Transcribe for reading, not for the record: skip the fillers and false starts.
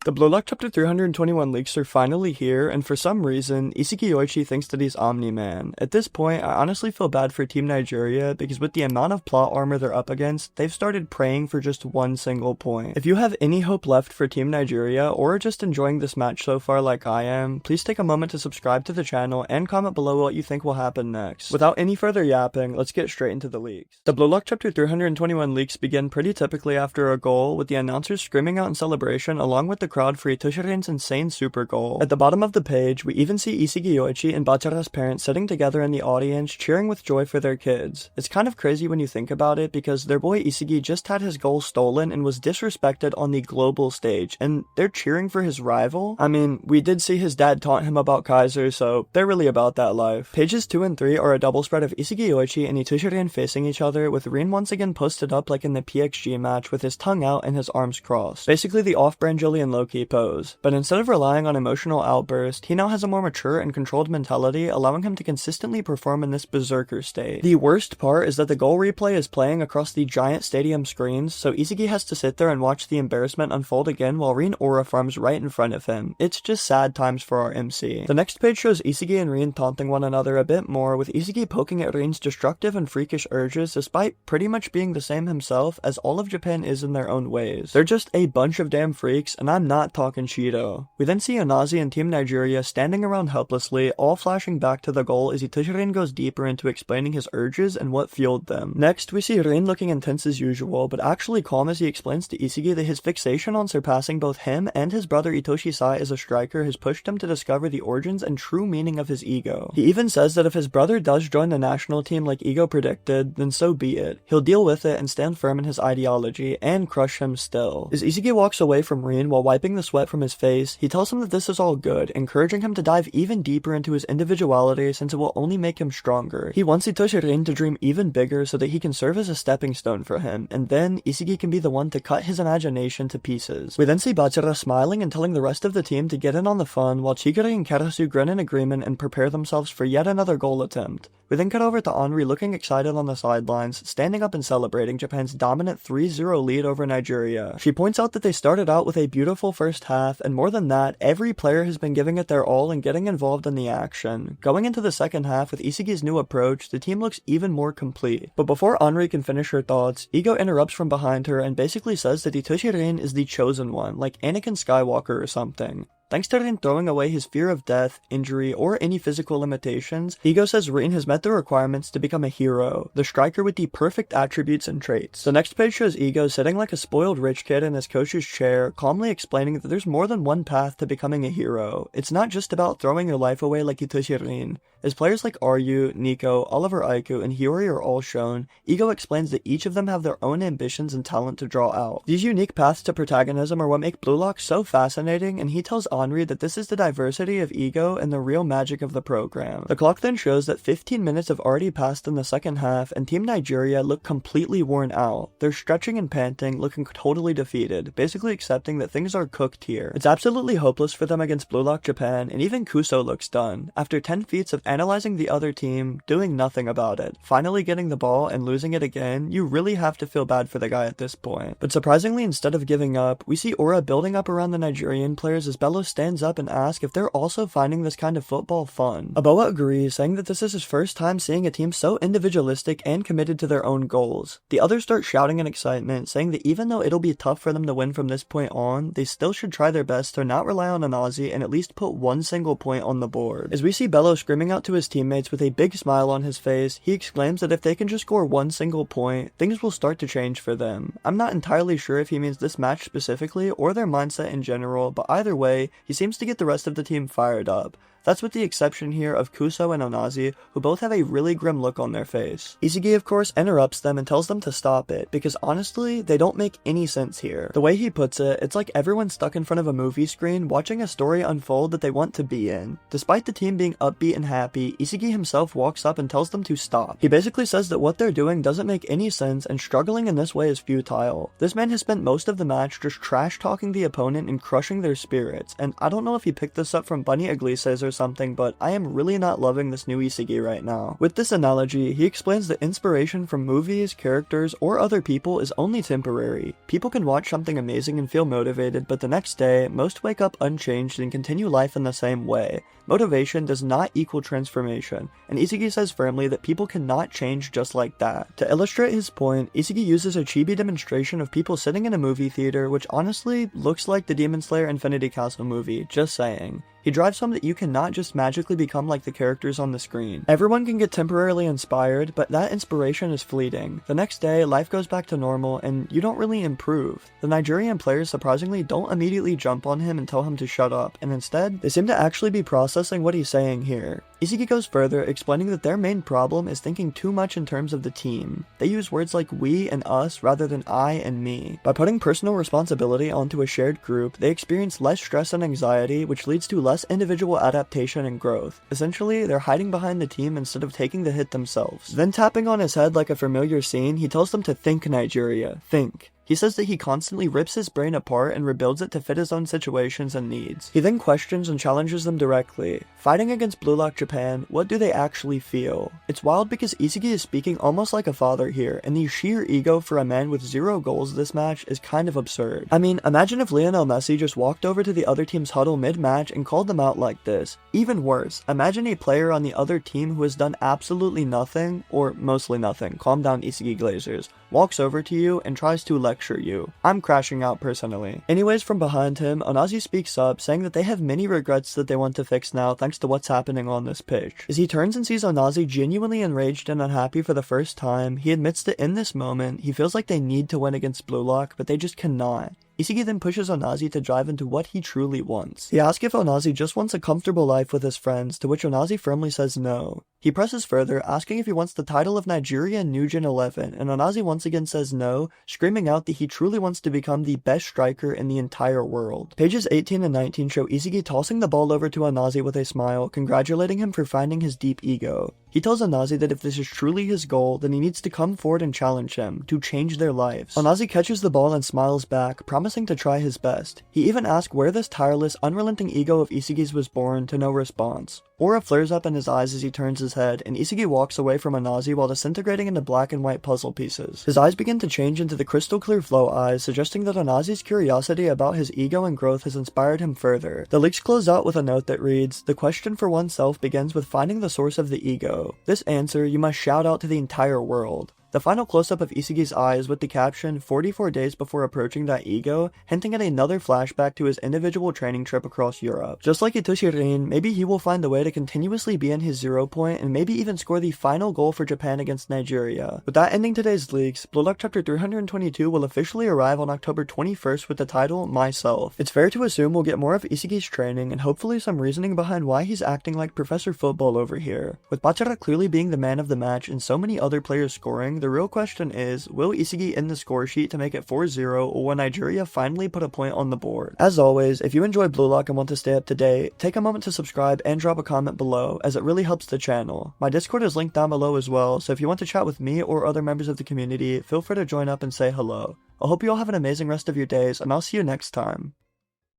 The Blue Lock Chapter 321 leaks are finally here, and for some reason, Isagi Yoichi thinks that he's Omni-Man. At this point, I honestly feel bad for Team Nigeria, because with the amount of plot armor they're up against, they've started praying for just one single point. If you have any hope left for Team Nigeria, or are just enjoying this match so far like I am, please take a moment to subscribe to the channel and comment below what you think will happen next. Without any further yapping, let's get straight into the leaks. The Blue Lock Chapter 321 leaks begin pretty typically after a goal, with the announcers screaming out in celebration along with the crowd for Itoshirin's insane super goal. At the bottom of the page, we even see Isagi Yoichi and Bachira's parents sitting together in the audience cheering with joy for their kids. It's kind of crazy when you think about it, because their boy Isagi just had his goal stolen and was disrespected on the global stage, and they're cheering for his rival? I mean, we did see his dad taunt him about Kaiser, so they're really about that life. Pages 2 and 3 are a double spread of Isagi Yoichi and Itoshirin facing each other, with Rin once again posted up like in the PXG match with his tongue out and his arms crossed. Basically the off-brand Julian Loki pose. But instead of relying on emotional outbursts, he now has a more mature and controlled mentality, allowing him to consistently perform in this berserker state. The worst part is that the goal replay is playing across the giant stadium screens, so Isagi has to sit there and watch the embarrassment unfold again while Rin aura farms right in front of him. It's just sad times for our MC. The next page shows Isagi and Rin taunting one another a bit more, with Isagi poking at Rin's destructive and freakish urges despite pretty much being the same himself as all of Japan is in their own ways. They're just a bunch of damn freaks, and I'm not talking Shido. We then see Onazi and Team Nigeria standing around helplessly, all flashing back to the goal as Itoshirin goes deeper into explaining his urges and what fueled them. Next, we see Rin looking intense as usual, but actually calm as he explains to Isagi that his fixation on surpassing both him and his brother Itoshi Sai as a striker has pushed him to discover the origins and true meaning of his ego. He even says that if his brother does join the national team like Ego predicted, then so be it. He'll deal with it and stand firm in his ideology, and crush him still. As Isagi walks away from Rin while wiping the sweat from his face, he tells him that this is all good, encouraging him to dive even deeper into his individuality since it will only make him stronger. He wants Itoshirin to dream even bigger so that he can serve as a stepping stone for him, and then Isagi can be the one to cut his imagination to pieces. We then see Bachira smiling and telling the rest of the team to get in on the fun, while Chigiri and Karasu grin in agreement and prepare themselves for yet another goal attempt. We then cut over to Henri looking excited on the sidelines, standing up and celebrating Japan's dominant 3-0 lead over Nigeria. She points out that they started out with a beautiful first half, and more than that, every player has been giving it their all and getting involved in the action. Going into the second half with Isagi's new approach, the team looks even more complete. But before Henri can finish her thoughts, Ego interrupts from behind her and basically says that Itoshirin is the chosen one, like Anakin Skywalker or something. Thanks to Rin throwing away his fear of death, injury, or any physical limitations, Ego says Rin has met the requirements to become a hero, the striker with the perfect attributes and traits. The next page shows Ego sitting like a spoiled rich kid in his coach's chair, calmly explaining that there's more than one path to becoming a hero. It's not just about throwing your life away like Itoshirin. As players like Ryu, Nico, Oliver Aiku, and Hiyori are all shown, Ego explains that each of them have their own ambitions and talent to draw out. These unique paths to protagonism are what make Blue Lock so fascinating, and he tells Henri that this is the diversity of Ego and the real magic of the program. The clock then shows that 15 minutes have already passed in the second half, and Team Nigeria look completely worn out. They're stretching and panting, looking totally defeated, basically accepting that things are cooked here. It's absolutely hopeless for them against Blue Lock Japan, and even Kuso looks done. After 10 feats of analyzing the other team, doing nothing about it, finally getting the ball and losing it again, you really have to feel bad for the guy at this point. But surprisingly, instead of giving up, we see aura building up around the Nigerian players as Bello stands up and asks if they're also finding this kind of football fun. Aboa agrees, saying that this is his first time seeing a team so individualistic and committed to their own goals. The others start shouting in excitement, saying that even though it'll be tough for them to win from this point on, they still should try their best to not rely on Anazi and at least put one single point on the board. As we see Bello screaming out to his teammates with a big smile on his face, he exclaims that if they can just score one single point, things will start to change for them. I'm not entirely sure if he means this match specifically or their mindset in general, but either way, he seems to get the rest of the team fired up. That's with the exception here of Kuso and Onazi, who both have a really grim look on their face. Isagi of course interrupts them and tells them to stop it, because honestly, they don't make any sense here. The way he puts it, it's like everyone's stuck in front of a movie screen watching a story unfold that they want to be in. Despite the team being upbeat and happy, Isagi himself walks up and tells them to stop. He basically says that what they're doing doesn't make any sense and struggling in this way is futile. This man has spent most of the match just trash talking the opponent and crushing their spirits, and I don't know if he picked this up from Bunny Iglesias or something, but I am really not loving this new Isagi right now. With this analogy, he explains that inspiration from movies, characters, or other people is only temporary. People can watch something amazing and feel motivated, but the next day, most wake up unchanged and continue life in the same way. Motivation does not equal transformation, and Isagi says firmly that people cannot change just like that. To illustrate his point, Isagi uses a chibi demonstration of people sitting in a movie theater, which honestly looks like the Demon Slayer Infinity Castle movie, just saying. He drives home that you cannot just magically become like the characters on the screen. Everyone can get temporarily inspired, but that inspiration is fleeting. The next day, life goes back to normal, and you don't really improve. The Nigerian players surprisingly don't immediately jump on him and tell him to shut up, and instead, they seem to actually be processing what he's saying here. Isagi goes further, explaining that their main problem is thinking too much in terms of the team. They use words like we and us rather than I and me. By putting personal responsibility onto a shared group, they experience less stress and anxiety, which leads to less individual adaptation and growth. Essentially, they're hiding behind the team instead of taking the hit themselves. Then tapping on his head like a familiar scene, he tells them to think Nigeria. Think. He says that he constantly rips his brain apart and rebuilds it to fit his own situations and needs. He then questions and challenges them directly. Fighting against Blue Lock Japan, what do they actually feel? It's wild because Isagi is speaking almost like a father here, and the sheer ego for a man with 0 goals this match is kind of absurd. I mean, imagine if Lionel Messi just walked over to the other team's huddle mid-match and called them out like this. Even worse, imagine a player on the other team who has done absolutely nothing, or mostly nothing, calm down Isagi Glazers, walks over to you and tries to lecture you. I'm crashing out personally. Anyways, from behind him, Onazi speaks up, saying that they have many regrets that they want to fix now thanks to what's happening on this pitch. As he turns and sees Onazi genuinely enraged and unhappy for the first time, he admits that in this moment, he feels like they need to win against Blue Lock, but they just cannot. Isagi then pushes Onazi to dive into what he truly wants. He asks if Onazi just wants a comfortable life with his friends, to which Onazi firmly says no. He presses further, asking if he wants the title of Nigeria Nugent 11, and Onazi once again says no, screaming out that he truly wants to become the best striker in the entire world. Pages 18 and 19 show Isagi tossing the ball over to Onazi with a smile, congratulating him for finding his deep ego. He tells Onazi that if this is truly his goal, then he needs to come forward and challenge him, to change their lives. Onazi catches the ball and smiles back, promising to try his best. He even asks where this tireless, unrelenting ego of Isagi's was born, to no response. Aura flares up in his eyes as he turns his head, and Isagi walks away from Onazi while disintegrating into black and white puzzle pieces. His eyes begin to change into the crystal clear flow eyes, suggesting that Onazi's curiosity about his ego and growth has inspired him further. The leaks close out with a note that reads, "The question for oneself begins with finding the source of the ego. This answer you must shout out to the entire world." The final close-up of Isagi's eyes with the caption 44 days before approaching that ego, hinting at another flashback to his individual training trip across Europe. Just like itoshi, maybe he will find a way to continuously be in his 0 point and maybe even score the final goal for Japan against Nigeria. With that ending today's leaks, Blue Lock Chapter 322 will officially arrive on October 21st with the title Myself. It's fair to assume we'll get more of Isagi's training and hopefully some reasoning behind why he's acting like Professor Football over here. With Bachira clearly being the man of the match and so many other players scoring, the real question is, will Isagi end the score sheet to make it 4-0, or will Nigeria finally put a point on the board? As always, if you enjoy Blue Lock and want to stay up to date, take a moment to subscribe and drop a comment below, as it really helps the channel. My Discord is linked down below as well, so if you want to chat with me or other members of the community, feel free to join up and say hello. I hope you all have an amazing rest of your days, and I'll see you next time.